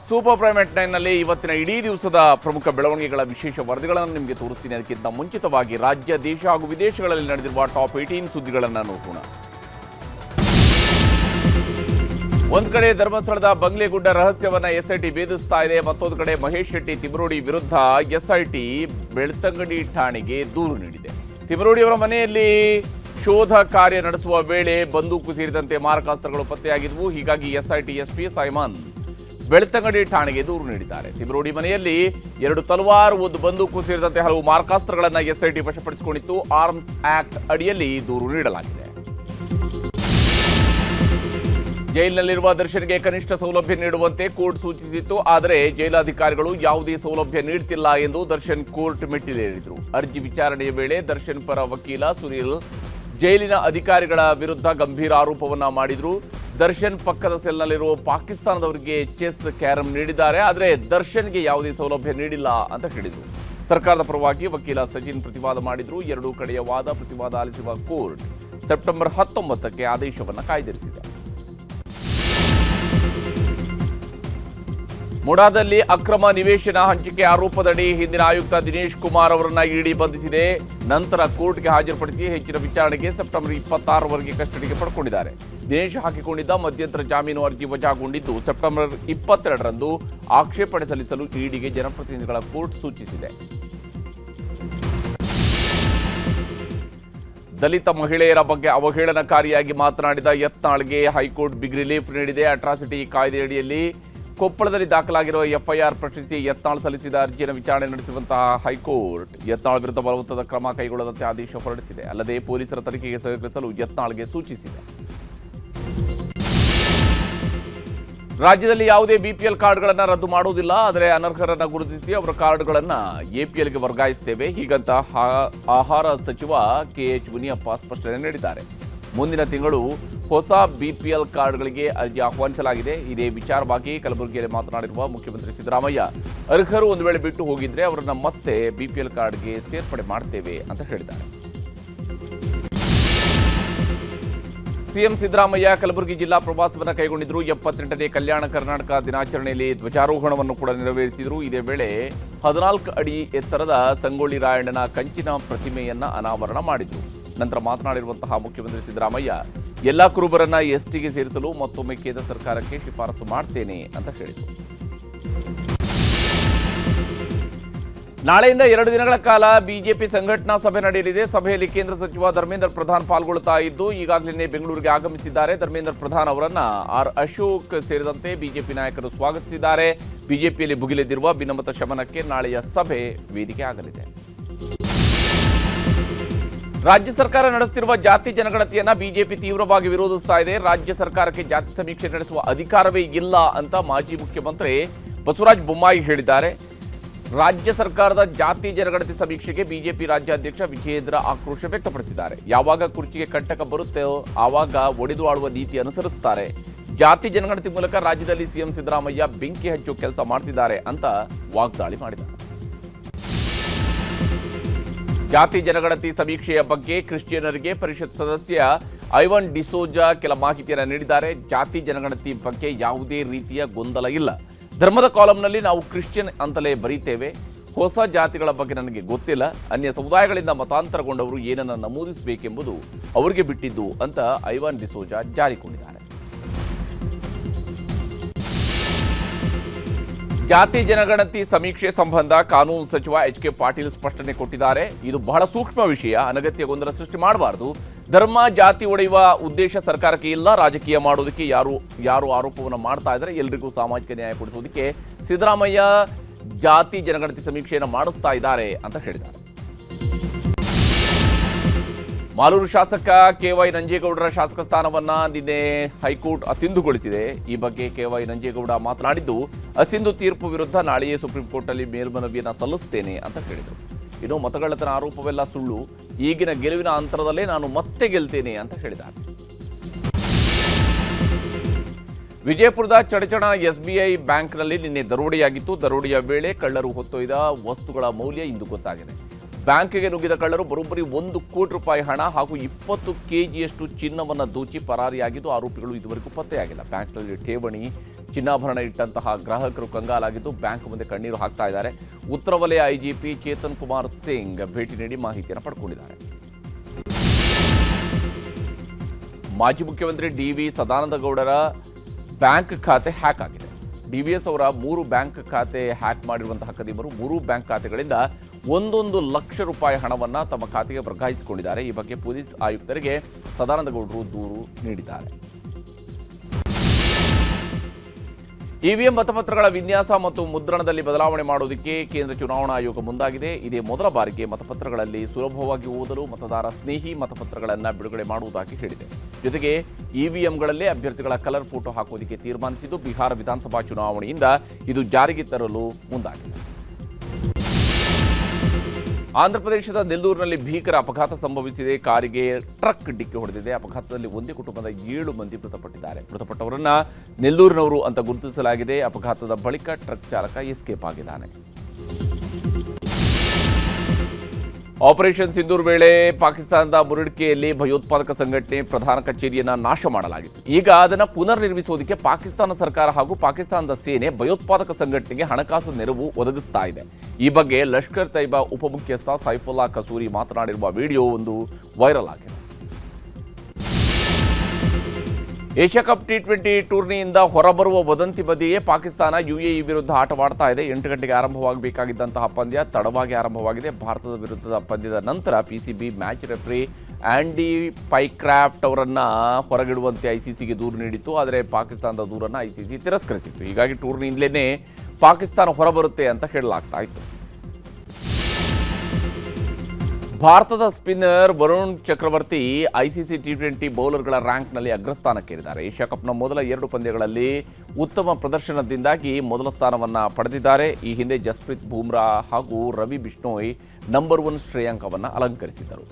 Super prime at 9 ನಲ್ಲಿ ಇವತ್ತಿನ ಇಡೀ ದಿವಸದ ಪ್ರಮುಖ ಬೆಳವಣಿಗೆಗಳ ವಿಶೇಷ ವರದಿಗಳನ್ನು ನಿಮಗೆ ತೋರಿಸ್ತೀನಿ. ಅದಕ್ಕಿಂತ ಮುಂಚಿತವಾಗಿ ರಾಜ್ಯ, ದೇಶ ಹಾಗೂ ವಿದೇಶಗಳಲ್ಲಿ ನಡೆದಿರುವ ಟಾಪ್ 18 ಸುದ್ದಿಗಳನ್ನು ನೋಡೋಣ. ಒಂದು ಕಡೆ ಧರ್ಮಸ್ಥಳದ ಬಂಗ್ಲೆಗುಡ್ಡ ರಹಸ್ಯವನ್ನ ಎಸ್ಐಟಿ ಭೇದಿಸ್ತಾ ಇದೆ. ಮತ್ತೊಂದು ಕಡೆ ಮಹೇಶ್ ಶೆಟ್ಟಿ ತಿಮರೋಡಿ ವಿರುದ್ಧ ಎಸ್ಐಟಿ ಬೆಳ್ತಂಗಡಿ ಠಾಣೆಗೆ ದೂರು ನೀಡಿದೆ. ತಿಮರೋಡಿ ಅವರ ಮನೆಯಲ್ಲಿ ಶೋಧ ಕಾರ್ಯ ನಡೆಸುವ ವೇಳೆ ಬಂದೂಕು ಸೇರಿದಂತೆ ಮಾರಕಾಸ್ತ್ರಗಳು ಪತ್ತೆಯಾಗಿದ್ವು. ಹೀಗಾಗಿ ಎಸ್ಐಟಿ ಎಸ್ಪಿ ಸೈಮನ್ ಬೆಳ್ತಂಗಡಿ ಠಾಣೆಗೆ ದೂರು ನೀಡಿದ್ದಾರೆ. ತಿಮರೋಡಿ ಮನೆಯಲ್ಲಿ 2 ತಲವಾರ್, 1 ಬಂದೂಕು ಸೇರಿದಂತೆ ಹಲವು ಮಾರಕಾಸ್ತ್ರಗಳನ್ನು ಎಸ್ಐಟಿ ವಶಪಡಿಸಿಕೊಂಡಿತ್ತು. ಆರ್ಮ್ಸ್ ಆಕ್ಟ್ ಅಡಿಯಲ್ಲಿ ದೂರು ನೀಡಲಾಗಿದೆ. ಜೈಲಿನಲ್ಲಿರುವ ದರ್ಶನ್ಗೆ ಕನಿಷ್ಠ ಸೌಲಭ್ಯ ನೀಡುವಂತೆ ಕೋರ್ಟ್ ಸೂಚಿಸಿತ್ತು. ಆದರೆ ಜೈಲಾಧಿಕಾರಿಗಳು ಯಾವುದೇ ಸೌಲಭ್ಯ ನೀಡುತ್ತಿಲ್ಲ ಎಂದು ದರ್ಶನ್ ಕೋರ್ಟ್ ಮೆಟ್ಟಿಲೇರಿದ್ರು. ಅರ್ಜಿ ವಿಚಾರಣೆಯ ವೇಳೆ ದರ್ಶನ್ ಪರ ವಕೀಲ ಸುನೀಲ್ ಜೈಲಿನ ಅಧಿಕಾರಿಗಳ ವಿರುದ್ಧ ಗಂಭೀರ ಆರೋಪವನ್ನ ಮಾಡಿದ್ರು. ದರ್ಶನ್ ಪಕ್ಕದ ಸೆಲ್ನಲ್ಲಿರುವ ಪಾಕಿಸ್ತಾನದವರಿಗೆ ಚೆಸ್, ಕ್ಯಾರಂ ನೀಡಿದ್ದಾರೆ, ಆದರೆ ದರ್ಶನ್ಗೆ ಯಾವುದೇ ಸೌಲಭ್ಯ ನೀಡಿಲ್ಲ ಅಂತ ಹೇಳಿದ್ರು. ಸರ್ಕಾರದ ಪರವಾಗಿ ವಕೀಲ ಸಚಿನ್ ಪ್ರತಿವಾದ ಮಾಡಿದ್ರು. ಎರಡೂ ಕಡೆಯ ವಾದ ಪ್ರತಿವಾದ ಆಲಿಸುವ ಕೋರ್ಟ್ ಸೆಪ್ಟೆಂಬರ್ 19ಕ್ಕೆ ಆದೇಶವನ್ನು ಕಾಯ್ದಿರಿಸಿದೆ. ಮುಡಾದಲ್ಲಿ ಅಕ್ರಮ ನಿವೇಶನ ಹಂಚಿಕೆ ಆರೋಪದಡಿ ಹಿಂದಿನ ಆಯುಕ್ತ ದಿನೇಶ್ ಕುಮಾರ್ ಅವರನ್ನ ಇಡಿ ಬಂಧಿಸಿದೆ. ನಂತರ ಕೋರ್ಟ್ಗೆ ಹಾಜರುಪಡಿಸಿ ಹೆಚ್ಚಿನ ವಿಚಾರಣೆಗೆ ಸೆಪ್ಟೆಂಬರ್ 26ರವರೆಗೆ ಕಸ್ಟಡಿಗೆ ಪಡ್ಕೊಂಡಿದ್ದಾರೆ. ದಿನೇಶ್ ಹಾಕಿಕೊಂಡಿದ್ದ ಮಧ್ಯಂತರ ಜಾಮೀನು ಅರ್ಜಿ ವಜಾಗೊಂಡಿದ್ದು ಸೆಪ್ಟೆಂಬರ್ 22ರಂದು ಆಕ್ಷೇಪಣೆ ಸಲ್ಲಿಸಲು ಇಡಿಗೆ ಜನಪ್ರತಿನಿಧಿಗಳ ಕೋರ್ಟ್ ಸೂಚಿಸಿದೆ. ದಲಿತ ಮಹಿಳೆಯರ ಬಗ್ಗೆ ಅವಹೇಳನಕಾರಿಯಾಗಿ ಮಾತನಾಡಿದ ಯತ್ನಾಳ್ಗೆ ಹೈಕೋರ್ಟ್ ಬಿಗ್ ರಿಲೀಫ್ ನೀಡಿದೆ. ಅಟ್ರಾಸಿಟಿ ಕಾಯ್ದೆಯಡಿಯಲ್ಲಿ ಕೊಪ್ಪಳದಲ್ಲಿ ದಾಖಲಾಗಿರುವ ಎಫ್ಐಆರ್ ಪ್ರಶ್ನಿಸಿ ಯತ್ನಾಳ್ ಸಲ್ಲಿಸಿದ ಅರ್ಜಿಯನ್ನು ವಿಚಾರಣೆ ನಡೆಸುವಂತಹ ಹೈಕೋರ್ಟ್ ಯತ್ನಾಳ್ ವಿರುದ್ಧ ಬಲವಂತದ ಕ್ರಮ ಕೈಗೊಳ್ಳದಂತೆ ಆದೇಶ ಹೊರಡಿಸಿದೆ. ಅಲ್ಲದೆ ಪೊಲೀಸರ ತನಿಖೆಗೆ ಸಹಕರಿಸಲು ಯತ್ನಾಳ್ಗೆ ಸೂಚಿಸಿದೆ. ರಾಜ್ಯದಲ್ಲಿ ಯಾವುದೇ ಬಿಪಿಎಲ್ ಕಾರ್ಡ್ಗಳನ್ನು ರದ್ದು ಮಾಡುವುದಿಲ್ಲ, ಆದರೆ ಅನರ್ಹರನ್ನು ಗುರುತಿಸಿ ಅವರ ಕಾರ್ಡ್ಗಳನ್ನು ಎಪಿಎಲ್ಗೆ ವರ್ಗಾಯಿಸುತ್ತೇವೆ, ಹೀಗಂತ ಆಹಾರ ಸಚಿವ ಕೆಎಚ್ ಮುನಿಯಪ್ಪ ಸ್ಪಷ್ಟನೆ ನೀಡಿದ್ದಾರೆ. ಮುಂದಿನ ತಿಂಗಳು ಹೊಸ ಬಿಪಿಎಲ್ ಕಾರ್ಡ್ಗಳಿಗೆ ಅರ್ಜಿ ಆಹ್ವಾನಿಸಲಾಗಿದೆ. ಇದೇ ವಿಚಾರವಾಗಿ ಕಲಬುರಗಿಯಲ್ಲಿ ಮಾತನಾಡಿರುವ ಮುಖ್ಯಮಂತ್ರಿ ಸಿದ್ದರಾಮಯ್ಯ, ಅರ್ಹರು ಒಂದು ವೇಳೆ ಬಿಟ್ಟು ಹೋಗಿದ್ರೆ ಅವರನ್ನ ಮತ್ತೆ ಬಿಪಿಎಲ್ ಕಾರ್ಡ್ಗೆ ಸೇರ್ಪಡೆ ಮಾಡ್ತೇವೆ ಅಂತ ಹೇಳಿದ್ದಾರೆ. ಸಿಎಂ ಸಿದ್ದರಾಮಯ್ಯ ಕಲಬುರಗಿ ಜಿಲ್ಲಾ ಪ್ರವಾಸವನ್ನು ಕೈಗೊಂಡಿದ್ದರು. 78ನೇ ಕಲ್ಯಾಣ ಕರ್ನಾಟಕ ದಿನಾಚರಣೆಯಲ್ಲಿ ಧ್ವಜಾರೋಹಣವನ್ನು ಕೂಡ ನೆರವೇರಿಸಿದರು. ಇದೇ ವೇಳೆ 14 ಅಡಿ ಎತ್ತರದ ಸಂಗೊಳ್ಳಿ ರಾಯಣ್ಣನ ಕಂಚಿನ ಪ್ರತಿಮೆಯನ್ನ ಅನಾವರಣ ಮಾಡಿದರು. ನಂತರ ಮಾತನಾಡಿರುವಂತಹ ಮುಖ್ಯಮಂತ್ರಿ ಸಿದ್ದರಾಮಯ್ಯ, ಎಲ್ಲ ಕುರುಬರನ್ನ ಎಸ್ಟಿಗೆ ಸೇರಿಸಲು ಮತ್ತೊಮ್ಮೆ ಕೇಂದ್ರ ಸರ್ಕಾರಕ್ಕೆ ಶಿಫಾರಸು ಮಾಡ್ತೇನೆ ಅಂತ ಹೇಳಿದರು. ನಾಳೆಯಿಂದ 2 ದಿನಗಳ ಕಾಲ ಬಿಜೆಪಿ ಸಂಘಟನಾ ಸಭೆ ನಡೆಯಲಿದೆ. ಸಭೆಯಲ್ಲಿ ಕೇಂದ್ರ ಸಚಿವ ಧರ್ಮೇಂದ್ರ ಪ್ರಧಾನ್ ಪಾಲ್ಗೊಳ್ಳುತ್ತಾ ಇದ್ದು ಈಗಾಗಲೇ ಬೆಂಗಳೂರಿಗೆ ಆಗಮಿಸಿದ್ದಾರೆ. ಧರ್ಮೇಂದ್ರ ಪ್ರಧಾನ್ ಅವರನ್ನ ಆರ್ ಅಶೋಕ್ ಸೇರಿದಂತೆ ಬಿಜೆಪಿ ನಾಯಕರು ಸ್ವಾಗತಿಸಿದ್ದಾರೆ. ಬಿಜೆಪಿಯಲ್ಲಿ ಭುಗಿಲೆದ್ದಿರುವ ಭಿನ್ನಮತ ಶಮನಕ್ಕೆ ನಾಳೆಯ ಸಭೆ ವೇದಿಕೆ ಆಗಲಿದೆ. ರಾಜ್ಯ ಸರ್ಕಾರ ನಡೆಸುತ್ತಿರುವ ಜಾತಿ ಜನಗಣತಿಯನ್ನ ಬಿಜೆಪಿ ತೀವ್ರವಾಗಿ ವಿರೋಧಿಸ್ತಾ ಇದೆ. ರಾಜ್ಯ ಸರ್ಕಾರಕ್ಕೆ ಜಾತಿ ಸಮೀಕ್ಷೆ ನಡೆಸುವ ಅಧಿಕಾರವೇ ಇಲ್ಲ ಅಂತ ಮಾಜಿ ಮುಖ್ಯಮಂತ್ರಿ ಬಸವರಾಜ ಬೊಮ್ಮಾಯಿ ಹೇಳಿದ್ದಾರೆ. ರಾಜ್ಯ ಸರ್ಕಾರದ ಜಾತಿ ಜನಗಣತಿ ಸಮೀಕ್ಷೆಗೆ ಬಿಜೆಪಿ ರಾಜ್ಯಾಧ್ಯಕ್ಷ ವಿಜಯೇಂದ್ರ ಆಕ್ರೋಶ ವ್ಯಕ್ತಪಡಿಸಿದ್ದಾರೆ. ಯಾವಾಗ ಕುರ್ಚಿಗೆ ಕಂಟಕ ಬರುತ್ತೋ ಆವಾಗ ಒಡೆದು ಆಳುವ ನೀತಿ ಅನುಸರಿಸುತ್ತಾರೆ. ಜಾತಿ ಜನಗಣತಿ ಮೂಲಕ ರಾಜ್ಯದಲ್ಲಿ ಸಿಎಂ ಸಿದ್ದರಾಮಯ್ಯ ಬೆಂಕಿ ಹಚ್ಚುವ ಕೆಲಸ ಮಾಡ್ತಿದ್ದಾರೆ ಅಂತ ವಾಗ್ದಾಳಿ ಮಾಡಿದ್ದಾರೆ. ಜಾತಿ ಜನಗಣತಿ ಸಮೀಕ್ಷೆಯ ಬಗ್ಗೆ ಕ್ರಿಶ್ಚಿಯನ್ನರಿಗೆ ಪರಿಷತ್ ಸದಸ್ಯ ಐವನ್ ಡಿಸೋಜಾ ಕೆಲ ಮಾಹಿತಿಯನ್ನು ನೀಡಿದ್ದಾರೆ. ಜಾತಿ ಜನಗಣತಿ ಬಗ್ಗೆ ಯಾವುದೇ ರೀತಿಯ ಗೊಂದಲ ಇಲ್ಲ. ಧರ್ಮದ ಕಾಲಂನಲ್ಲಿ ನಾವು ಕ್ರಿಶ್ಚಿಯನ್ ಅಂತಲೇ ಬರೀತೇವೆ. ಹೊಸ ಜಾತಿಗಳ ಬಗ್ಗೆ ನನಗೆ ಗೊತ್ತಿಲ್ಲ. ಅನ್ಯ ಸಮುದಾಯಗಳಿಂದ ಮತಾಂತರಗೊಂಡವರು ಏನನ್ನು ನಮೂದಿಸಬೇಕೆಂಬುದು ಅವರಿಗೆ ಬಿಟ್ಟಿದ್ದು ಅಂತ ಐವನ್ ಡಿಸೋಜಾ ಜಾರಿಕೊಂಡಿದ್ದಾರೆ. ಜಾತಿ ಜನಗಣತಿ ಸಮೀಕ್ಷೆ ಸಂಬಂಧ ಕಾನೂನು ಸಚಿವ ಎಚ್.ಕೆ. ಪಾಟೀಲ್ ಸ್ಪಷ್ಟನೆ ಕೊಟ್ಟಿದ್ದಾರೆ. ಇದು ಬಹಳ ಸೂಕ್ಷ್ಮ ವಿಷಯ, ಅನಗತ್ಯ ಗೊಂದಲ ಸೃಷ್ಟಿ ಮಾಡಬಾರದು. ಧರ್ಮ ಜಾತಿ ಒಡೆಯುವ ಉದ್ದೇಶ ಸರ್ಕಾರಕ್ಕೆ ಇಲ್ಲ. ರಾಜಕೀಯ ಮಾಡೋದಕ್ಕೆ ಯಾರು ಆರೋಪವನ್ನು ಮಾಡ್ತಾ ಇದ್ದಾರೆ ಎಲ್ರಿಗೂ ಸಾಮಾಜಿಕ ನ್ಯಾಯ ಕೊಡಿಸೋದಕ್ಕೆ ಸಿದ್ದರಾಮಯ್ಯ ಜಾತಿ ಜನಗಣತಿ ಸಮೀಕ್ಷೆಯನ್ನು ಮಾಡಿಸ್ತಾ ಇದ್ದಾರೆ ಅಂತ ಹೇಳಿದ್ದಾರೆ. ಮಾಲೂರು ಶಾಸಕ ಕೆ.ವೈ. ನಂಜೇಗೌಡರ ಶಾಸಕ ಸ್ಥಾನವನ್ನ ನಿನ್ನೆ ಹೈಕೋರ್ಟ್ ಅಸಿಂಧುಗೊಳಿಸಿದೆ. ಈ ಬಗ್ಗೆ ಕೆ.ವೈ. ನಂಜೇಗೌಡ ಮಾತನಾಡಿದ್ದು, ಅಸಿಂಧು ತೀರ್ಪು ವಿರುದ್ಧ ನಾಳೆಯೇ ಸುಪ್ರೀಂ ಕೋರ್ಟ್ನಲ್ಲಿ ಮೇಲ್ಮನವಿಯನ್ನು ಸಲ್ಲಿಸುತ್ತೇನೆ ಅಂತ ಹೇಳಿದರು. ಇನ್ನು ಮತಗಳ್ಳತನ ಆರೋಪವೆಲ್ಲ ಸುಳ್ಳು, ಈಗಿನ ಗೆಲುವಿನ ಅಂತರದಲ್ಲೇ ನಾನು ಮತ್ತೆ ಗೆಲ್ತೇನೆ ಅಂತ ಹೇಳಿದ್ದಾರೆ. ವಿಜಯಪುರದ ಚಡಚಣ ಎಸ್ಬಿಐ ಬ್ಯಾಂಕ್ನಲ್ಲಿ ನಿನ್ನೆ ದರೋಡೆಯಾಗಿತ್ತು. ದರೋಡೆಯ ವೇಳೆ ಕಳ್ಳರು ಹೊತ್ತೊಯ್ದ ವಸ್ತುಗಳ ಮೌಲ್ಯ ಇಂದು ಗೊತ್ತಾಗಿದೆ. ಬ್ಯಾಂಕ್ಗೆ ನುಗ್ಗಿದ ಕಳ್ಳರು ಬರೋಬ್ಬರಿ 1 ಕೋಟಿ ರೂಪಾಯಿ ಹಣ ಹಾಗೂ 20 ಕೆಜಿಯಷ್ಟು ಚಿನ್ನವನ್ನು ದೋಚಿ ಪರಾರಿಯಾಗಿದ್ದು ಆರೋಪಿಗಳು ಇದುವರೆಗೂ ಪತ್ತೆಯಾಗಿಲ್ಲ. ಬ್ಯಾಂಕ್ನಲ್ಲಿ ಠೇವಣಿ ಚಿನ್ನಾಭರಣ ಇಟ್ಟಂತಹ ಗ್ರಾಹಕರು ಕಂಗಾಲಾಗಿದ್ದು ಬ್ಯಾಂಕ್ ಮುಂದೆ ಕಣ್ಣೀರು ಹಾಕ್ತಾ ಇದ್ದಾರೆ. ಉತ್ತರ ವಲಯ ಐಜಿಪಿ ಚೇತನ್ ಕುಮಾರ್ ಸಿಂಗ್ ಭೇಟಿ ನೀಡಿ ಮಾಹಿತಿಯನ್ನು ಪಡ್ಕೊಂಡಿದ್ದಾರೆ. ಮಾಜಿ ಮುಖ್ಯಮಂತ್ರಿ ಡಿ.ವಿ. ಸದಾನಂದಗೌಡರ ಬ್ಯಾಂಕ್ ಖಾತೆ ಹ್ಯಾಕ್ ಆಗಿದೆ. ಡಿವಿಎಸ್ ಅವರ 3 ಬ್ಯಾಂಕ್ ಖಾತೆ ಹ್ಯಾಕ್ ಮಾಡಿರುವಂತಹ ಕದಿಮರು 3 ಬ್ಯಾಂಕ್ ಖಾತೆಗಳಿಂದ 1 ಲಕ್ಷ ರೂಪಾಯಿ ಹಣವನ್ನು ತಮ್ಮ ಖಾತೆಗೆ ವರ್ಗಾಯಿಸಿಕೊಂಡಿದ್ದಾರೆ. ಈ ಬಗ್ಗೆ ಪೊಲೀಸ್ ಆಯುಕ್ತರಿಗೆ ಸದಾನಂದಗೌಡರು ದೂರು ನೀಡಿದ್ದಾರೆ. ಇವಿಎಂ ಮತಪತ್ರಗಳ ವಿನ್ಯಾಸ ಮತ್ತು ಮುದ್ರಣದಲ್ಲಿ ಬದಲಾವಣೆ ಮಾಡುವುದಕ್ಕೆ ಕೇಂದ್ರ ಚುನಾವಣಾ ಆಯೋಗ ಮುಂದಾಗಿದೆ. ಇದೇ ಮೊದಲ ಬಾರಿಗೆ ಮತಪತ್ರಗಳಲ್ಲಿ ಸುಲಭವಾಗಿ ಓದಲು ಮತದಾರ ಸ್ನೇಹಿ ಮತಪತ್ರಗಳನ್ನು ಬಿಡುಗಡೆ ಮಾಡುವುದಾಗಿ ಹೇಳಿದೆ. ಜೊತೆಗೆ ಇವಿಎಂಗಳಲ್ಲೇ ಅಭ್ಯರ್ಥಿಗಳ ಕಲರ್ ಫೋಟೋ ಹಾಕುವುದಕ್ಕೆ ತೀರ್ಮಾನಿಸಿದ್ದು ಬಿಹಾರ ವಿಧಾನಸಭಾ ಚುನಾವಣೆಯಿಂದ ಇದು ಜಾರಿಗೆ ತರಲು ಮುಂದಾಗಿದೆ. ಆಂಧ್ರಪ್ರದೇಶದ ನೆಲ್ಲೂರಿನಲ್ಲಿ ಭೀಕರ ಅಪಘಾತ ಸಂಭವಿಸಿದೆ. ಕಾರಿಗೆ ಟ್ರಕ್ ಡಿಕ್ಕಿ ಹೊಡೆದಿದೆ. ಅಪಘಾತದಲ್ಲಿ ಒಂದೇ ಕುಟುಂಬದ 7 ಮಂದಿ ಮೃತಪಟ್ಟಿದ್ದಾರೆ. ಮೃತಪಟ್ಟವರನ್ನ ನೆಲ್ಲೂರಿನವರು ಅಂತ ಗುರುತಿಸಲಾಗಿದೆ. ಅಪಘಾತದ ಬಳಿಕ ಟ್ರಕ್ ಚಾಲಕ ಎಸ್ಕೇಪ್ ಆಗಿದ್ದಾನೆ. ಆಪರೇಷನ್ ಸಿಂಧೂರ್ ವೇಳೆ ಪಾಕಿಸ್ತಾನದ ಮುರಡ್ಕೆಯಲ್ಲಿ ಭಯೋತ್ಪಾದಕ ಸಂಘಟನೆ ಪ್ರಧಾನ ಕಚೇರಿಯನ್ನು ನಾಶ ಮಾಡಲಾಗಿತ್ತು. ಈಗ ಅದನ್ನು ಪುನರ್ ನಿರ್ಮಿಸುವುದಕ್ಕೆ ಪಾಕಿಸ್ತಾನ ಸರ್ಕಾರ ಹಾಗೂ ಪಾಕಿಸ್ತಾನದ ಸೇನೆ ಭಯೋತ್ಪಾದಕ ಸಂಘಟನೆಗೆ ಹಣಕಾಸು ನೆರವು ಒದಗಿಸ್ತಾ ಇದೆ. ಈ ಬಗ್ಗೆ ಲಷ್ಕರ್ ತೈಬಾ ಉಪಮುಖ್ಯಸ್ಥ ಸೈಫುಲ್ಲಾ ಕಸೂರಿ ಮಾತನಾಡಿರುವ ವಿಡಿಯೋ ಒಂದು ವೈರಲ್ ಆಗಿದೆ. ಏಷ್ಯಾ ಕಪ್ ಟಿ20 ಟೂರ್ನಿಯಿಂದ ಹೊರಬರುವ ವದಂತಿ ಮಧ್ಯೆಯೇ ಪಾಕಿಸ್ತಾನ ಯುಎಇ ವಿರುದ್ಧ ಆಟವಾಡ್ತಾ ಇದೆ. 8 ಗಂಟೆಗೆ ಆರಂಭವಾಗಬೇಕಾಗಿದ್ದಂತಹ ಪಂದ್ಯ ತಡವಾಗಿ ಆರಂಭವಾಗಿದೆ. ಭಾರತದ ವಿರುದ್ಧದ ಪಂದ್ಯದ ನಂತರ ಪಿಸಿಬಿ ಮ್ಯಾಚ್ ರೆಫ್ರಿ ಆಂಡಿ ಪೈಕ್ರಾಫ್ಟ್ ಅವರನ್ನು ಹೊರಗಿಡುವಂತೆ ಐಸಿಸಿಗೆ ದೂರು ನೀಡಿತ್ತು. ಆದರೆ ಪಾಕಿಸ್ತಾನದ ದೂರನ್ನು ಐಸಿಸಿ ತಿರಸ್ಕರಿಸಿತ್ತು. ಹೀಗಾಗಿ ಟೂರ್ನಿಯಿಂದಲೇ ಪಾಕಿಸ್ತಾನ ಹೊರಬರುತ್ತೆ ಅಂತ ಹೇಳಲಾಗ್ತಾ ಇತ್ತು. ಭಾರತದ ಸ್ಪಿನ್ನರ್ ವರುಣ್ ಚಕ್ರವರ್ತಿ ಐಸಿಸಿ ಟಿ20 ಬೌಲರ್ಗಳ ರ್ಯಾಂಕ್ನಲ್ಲಿ ಅಗ್ರಸ್ಥಾನಕ್ಕೇರಿದ್ದಾರೆ. ಏಷ್ಯಾ ಕಪ್ನ ಮೊದಲ 2 ಪಂದ್ಯಗಳಲ್ಲಿ ಉತ್ತಮ ಪ್ರದರ್ಶನದಿಂದಾಗಿ ಮೊದಲ ಸ್ಥಾನವನ್ನು ಪಡೆದಿದ್ದಾರೆ. ಈ ಹಿಂದೆ ಜಸ್ಪ್ರೀತ್ ಬೂಮ್ರಾ ಹಾಗೂ ರವಿ ಬಿಷ್ಣೋಯ್ ನಂಬರ್ 1 ಶ್ರೇಯಾಂಕವನ್ನು ಅಲಂಕರಿಸಿದ್ದರು.